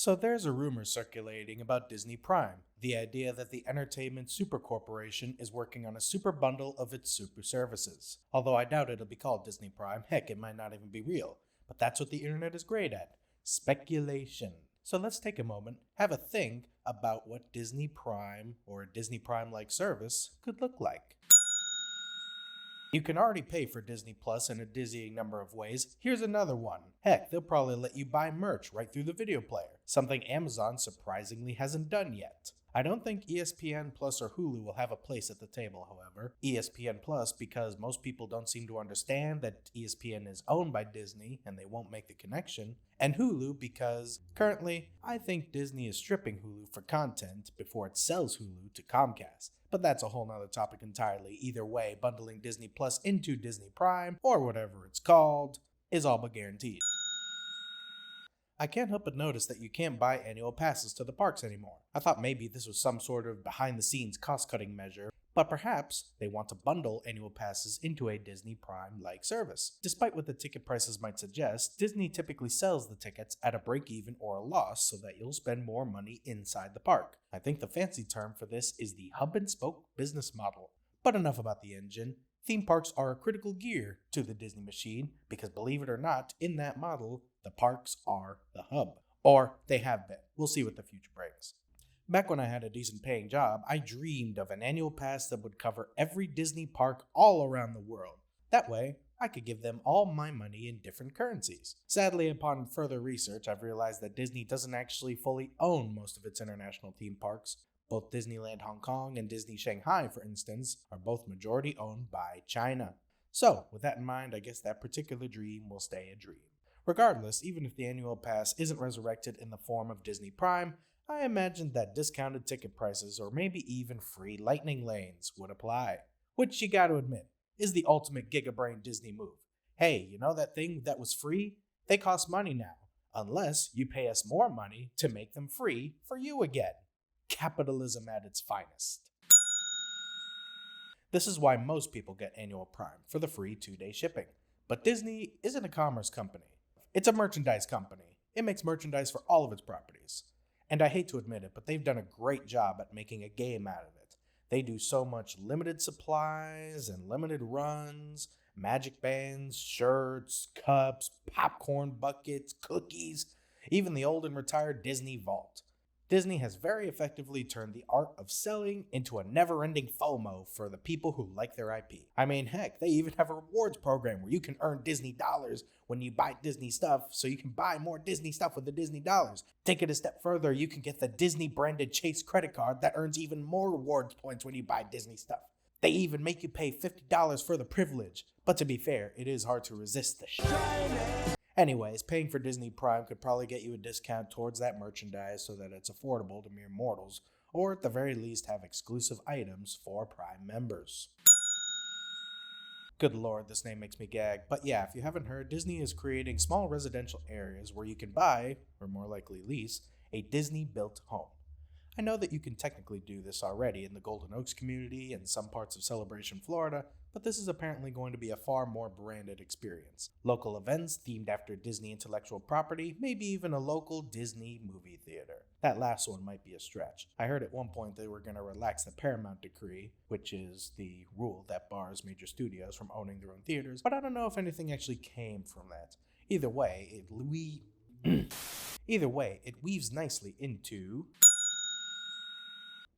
So there's a rumor circulating about Disney Prime, the idea that the entertainment super corporation is working on a super bundle of its super services. Although I doubt it'll be called Disney Prime, heck, it might not even be real. But that's what the internet is great at: speculation. So let's take a moment, have a think about what Disney Prime or a Disney Prime-like service could look like. You can already pay for Disney Plus in a dizzying number of ways. Here's another one. Heck, they'll probably let you buy merch right through the video player, something Amazon surprisingly hasn't done yet. I don't think ESPN Plus or Hulu will have a place at the table, however. ESPN Plus because most people don't seem to understand that ESPN is owned by Disney and they won't make the connection, and Hulu because currently I think Disney is stripping Hulu for content before it sells Hulu to Comcast. But that's a whole nother topic entirely. Either way, bundling Disney Plus into Disney Prime, or whatever it's called, is all but guaranteed. I can't help but notice that you can't buy annual passes to the parks anymore. I thought maybe this was some sort of behind-the-scenes cost-cutting measure, but perhaps they want to bundle annual passes into a Disney Prime-like service. Despite what the ticket prices might suggest, Disney typically sells the tickets at a break-even or a loss so that you'll spend more money inside the park. I think the fancy term for this is the hub-and-spoke business model. But enough about the engine. Theme parks are a critical gear to the Disney machine because, believe it or not, in that model, the parks are the hub. Or they have been. We'll see what the future brings. Back when I had a decent paying job, I dreamed of an annual pass that would cover every Disney park all around the world. That way, I could give them all my money in different currencies. Sadly, upon further research, I've realized that Disney doesn't actually fully own most of its international theme parks. Both Disneyland Hong Kong and Disney Shanghai, for instance, are both majority owned by China. So, with that in mind, I guess that particular dream will stay a dream. Regardless, even if the annual pass isn't resurrected in the form of Disney Prime, I imagine that discounted ticket prices or maybe even free lightning lanes would apply. Which, you gotta admit, is the ultimate gigabrain Disney move. Hey, you know that thing that was free? They cost money now, unless you pay us more money to make them free for you again. Capitalism at its finest. This is why most people get annual Prime, for the free 2-day shipping. But Disney isn't a commerce company. It's a merchandise company. It makes merchandise for all of its properties. And I hate to admit it, but they've done a great job at making a game out of it. They do so much limited supplies and limited runs, magic bands, shirts, cups, popcorn buckets, cookies, even the old and retired Disney Vault. Disney has very effectively turned the art of selling into a never-ending FOMO for the people who like their IP. I mean, heck, they even have a rewards program where you can earn Disney dollars when you buy Disney stuff, so you can buy more Disney stuff with the Disney dollars. Take it a step further, you can get the Disney-branded Chase credit card that earns even more rewards points when you buy Disney stuff. They even make you pay $50 for the privilege. But to be fair, it is hard to resist the shit. Anyways, paying for Disney Prime could probably get you a discount towards that merchandise so that it's affordable to mere mortals, or at the very least have exclusive items for Prime members. Good lord, this name makes me gag. But yeah, if you haven't heard, Disney is creating small residential areas where you can buy, or more likely lease, a Disney-built home. I know that you can technically do this already in the Golden Oaks community and some parts of Celebration, Florida, but this is apparently going to be a far more branded experience. Local events themed after Disney intellectual property, maybe even a local Disney movie theater. That last one might be a stretch. I heard at one point they were going to relax the Paramount Decree, which is the rule that bars major studios from owning their own theaters, but I don't know if anything actually came from that. Either way, it weaves nicely into...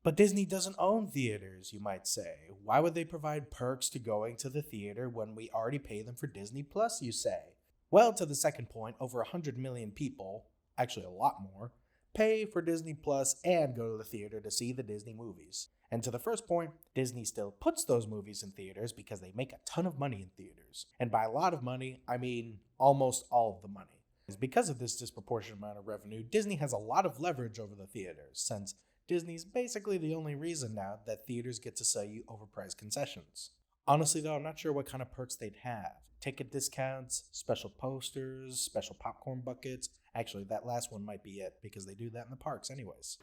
But Disney doesn't own theaters, you might say. Why would they provide perks to going to the theater when we already pay them for Disney Plus, you say? Well, to the second point, over 100 million people, actually a lot more, pay for Disney Plus and go to the theater to see the Disney movies. And to the first point, Disney still puts those movies in theaters because they make a ton of money in theaters. And by a lot of money, I mean almost all of the money. Because of this disproportionate amount of revenue, Disney has a lot of leverage over the theaters, since Disney's basically the only reason now that theaters get to sell you overpriced concessions. Honestly though, I'm not sure what kind of perks they'd have. Ticket discounts, special posters, special popcorn buckets. Actually, that last one might be it, because they do that in the parks anyways.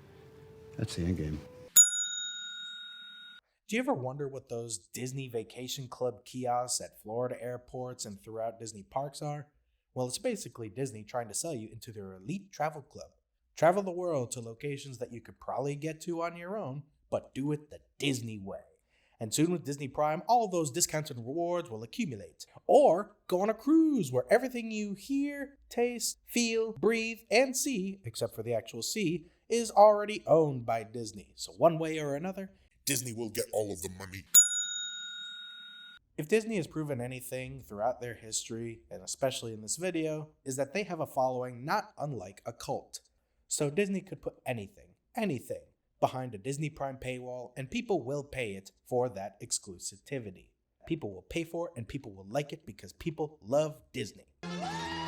That's the end game. Do you ever wonder what those Disney Vacation Club kiosks at Florida airports and throughout Disney parks are? Well, it's basically Disney trying to sell you into their elite travel club. Travel the world to locations that you could probably get to on your own, but do it the Disney way. And soon with Disney Prime, all of those discounts and rewards will accumulate. Or go on a cruise where everything you hear, taste, feel, breathe, and see, except for the actual sea, is already owned by Disney. So one way or another, Disney will get all of the money. if Disney has proven anything throughout their history, and especially in this video, is that they have a following not unlike a cult. So Disney could put anything, behind a Disney Prime paywall, and people will pay it for that exclusivity. People will pay for it, and people will like it because people love Disney.